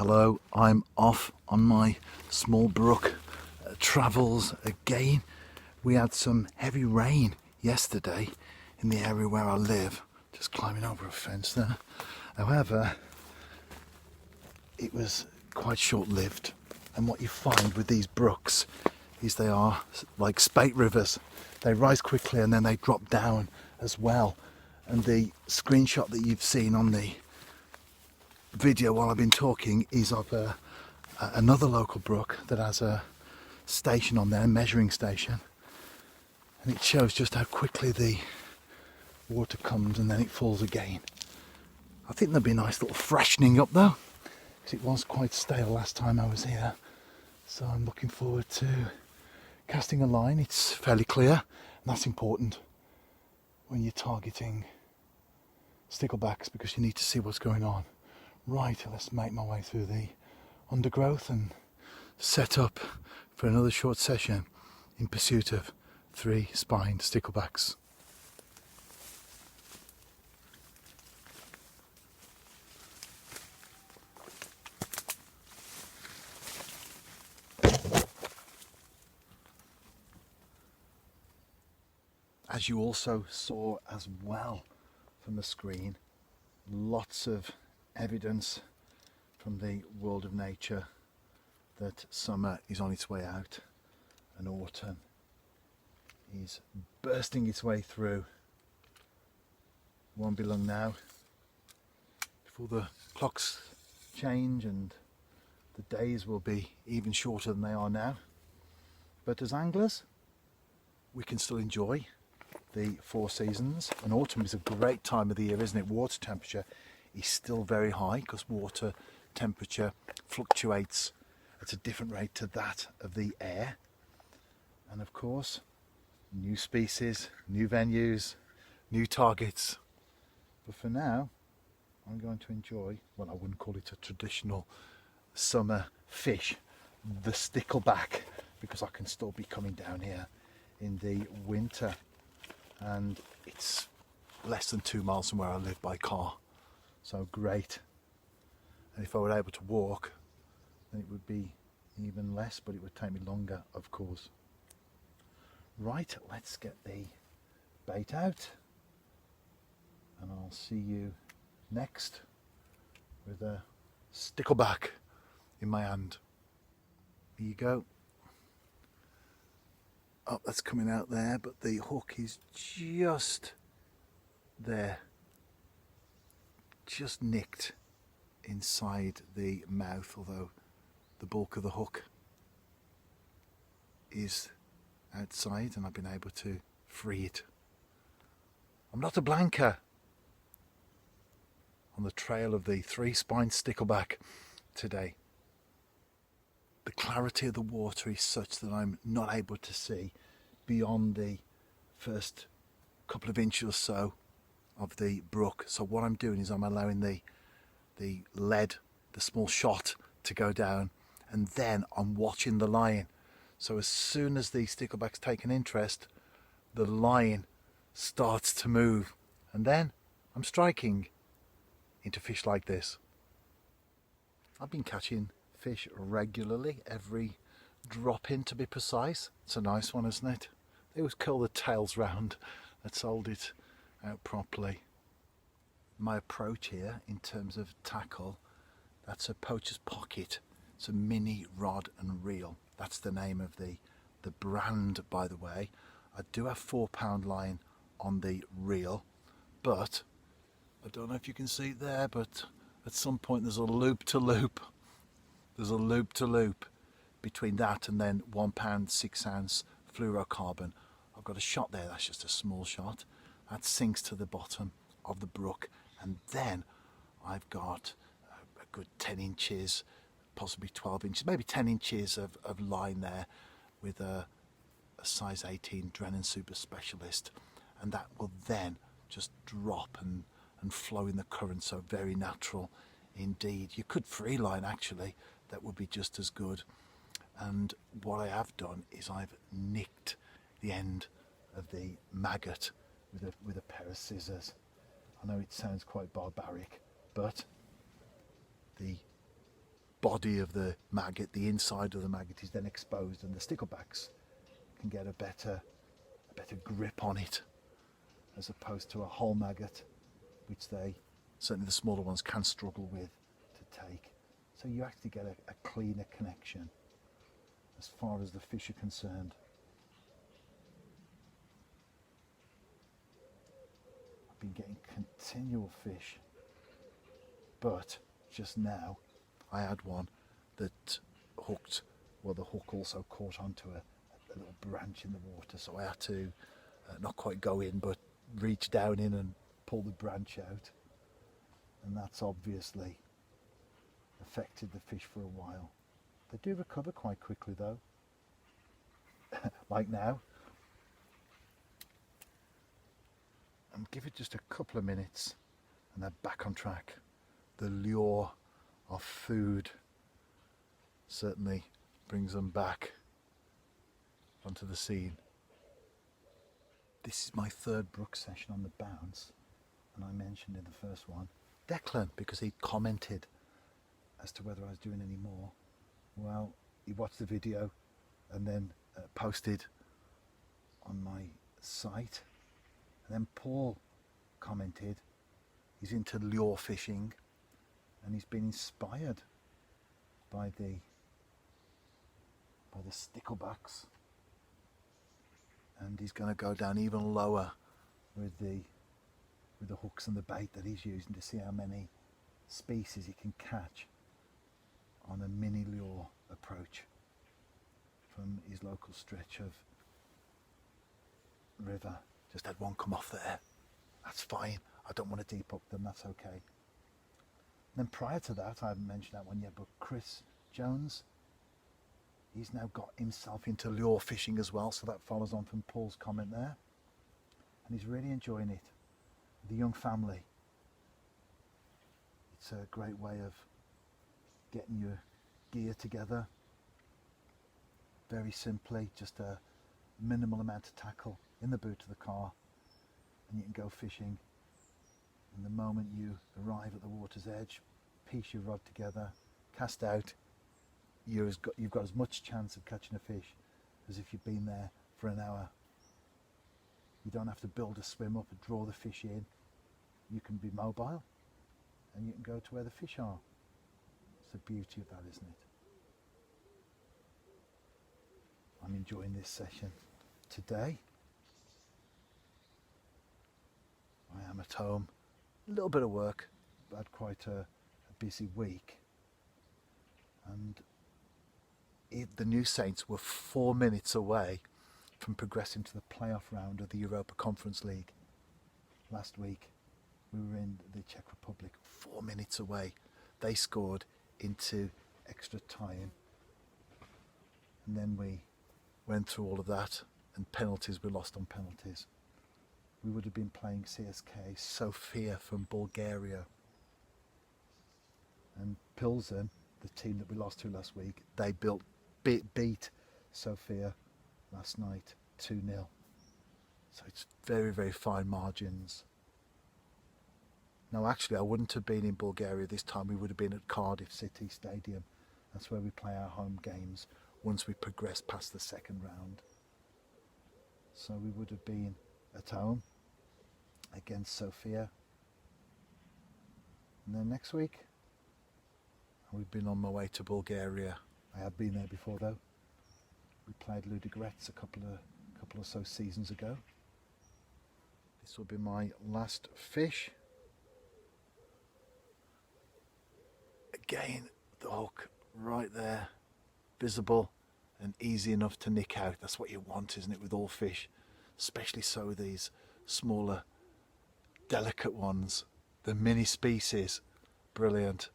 Hello, I'm off on my small brook travels again. We had some heavy rain yesterday in the area where I live, just climbing over a fence there. However, it was quite short-lived, and what you find with these brooks is they are like spate rivers. They rise quickly and then they drop down as well. And the screenshot that you've seen on the video while I've been talking is of another local brook that has a station on there, a measuring station, and it shows just how quickly the water comes and then it falls again. I think there'll be a nice little freshening up though, because it was quite stale last time I was here, so I'm looking forward to casting a line. It's fairly clear, and that's important when you're targeting sticklebacks because you need to see what's going on. Right, let's make my way through the undergrowth and set up for another short session in pursuit of 3-spined sticklebacks. As you also saw as well from the screen, lots of evidence from the world of nature that summer is on its way out and autumn is bursting its way through. Won't be long now before the clocks change and the days will be even shorter than they are now. But as anglers, we can still enjoy the 4 seasons, and autumn is a great time of the year, isn't it? Water temperature is still very high because water temperature fluctuates at a different rate to that of the air. And of course, new species, new venues, new targets. But for now, I'm going to enjoy, well, I wouldn't call it a traditional summer fish, the stickleback, because I can still be coming down here in the winter. And it's less than 2 miles from where I live by car. So great. And if I were able to walk, then it would be even less, but it would take me longer, of course. Right, let's get the bait out, and I'll see you next with a stickleback in my hand. Here you go. Oh, that's coming out there, but the hook is just there. Just nicked inside the mouth, although the bulk of the hook is outside and I've been able to free it. I'm not a blanker on the trail of the 3-spined stickleback today. The clarity of the water is such that I'm not able to see beyond the first couple of inches or so of the brook. So what I'm doing is I'm allowing the lead, the small shot, to go down, and then I'm watching the line. So as soon as the stickleback's take an interest, the line starts to move, and then I'm striking into fish like this. I've been catching fish regularly, every drop in to be precise. It's a nice one, isn't it? They always curl the tails round. Let's hold it out properly. My approach here in terms of tackle, that's a poacher's pocket. It's a mini rod and reel. That's the name of the brand, by the way. I do have 4-pound line on the reel, but I don't know if you can see it there, but at some point there's a loop to loop. There's a loop to loop between that and then 1 pound 6 ounce fluorocarbon. I've got a shot there, that's just a small shot. That sinks to the bottom of the brook, and then I've got a good 10 inches, possibly 12 inches, maybe 10 inches of line there with a size 18 Drennan Super Specialist, and that will then just drop and flow in the current, so very natural indeed. You could free line actually, that would be just as good. And what I have done is I've nicked the end of the maggot with a pair of scissors. I know it sounds quite barbaric, but the body of the maggot, the inside of the maggot, is then exposed, and the sticklebacks can get a better grip on it, as opposed to a whole maggot, which they, certainly the smaller ones, can struggle with to take. So you actually get a cleaner connection as far as the fish are concerned. I've been getting continual fish, but just now I had one that hooked, well, the hook also caught onto a little branch in the water, so I had to not quite go in, but reach down in and pull the branch out, and that's obviously affected the fish for a while. They do recover quite quickly though, like now. And give it just a couple of minutes and they're back on track. The lure of food certainly brings them back onto the scene. This is my third brook session on the bounce, and I mentioned in the first one Declan, because he commented as to whether I was doing any more. Well, he watched the video and then posted on my site, and then Paul commented he's into lure fishing and he's been inspired by the sticklebacks, and he's going to go down even lower with the hooks and the bait that he's using to see how many species he can catch on a mini lure approach from his local stretch of river. Just had one come off there. That's fine. I don't want to deep hook them. That's okay. And then prior to that, I haven't mentioned that one yet, but Chris Jones, he's now got himself into lure fishing as well, so that follows on from Paul's comment there, and he's really enjoying it. The young family, it's a great way of getting your gear together very simply, just a minimal amount of tackle in the boot of the car, and you can go fishing. And the moment you arrive at the water's edge, piece your rod together, cast out, you've got as much chance of catching a fish as if you've been there for an hour. You don't have to build a swim up and draw the fish in. You can be mobile and you can go to where the fish are. It's the beauty of that, isn't it? I'm enjoying this session. Today, I am at home. A little bit of work, but had quite a busy week. And the New Saints were 4 minutes away from progressing to the playoff round of the Europa Conference League. Last week, we were in the Czech Republic, 4 minutes away. They scored into extra time. And then we went through all of that, and penalties were lost on penalties. We would have been playing CSK Sofia from Bulgaria. And Pilsen, the team that we lost to last week, they beat Sofia last night 2-0. So it's very, very fine margins. Now actually I wouldn't have been in Bulgaria this time. We would have been at Cardiff City Stadium. That's where we play our home games once we progress past the second round. So we would have been at home against Sofia. And then next week, we've been on my way to Bulgaria. I have been there before though. We played Ludogorets a couple or so seasons ago. This will be my last fish. Again, the hook right there, visible and easy enough to nick out. That's what you want, isn't it, with all fish, especially so these smaller, delicate ones, the mini species. Brilliant.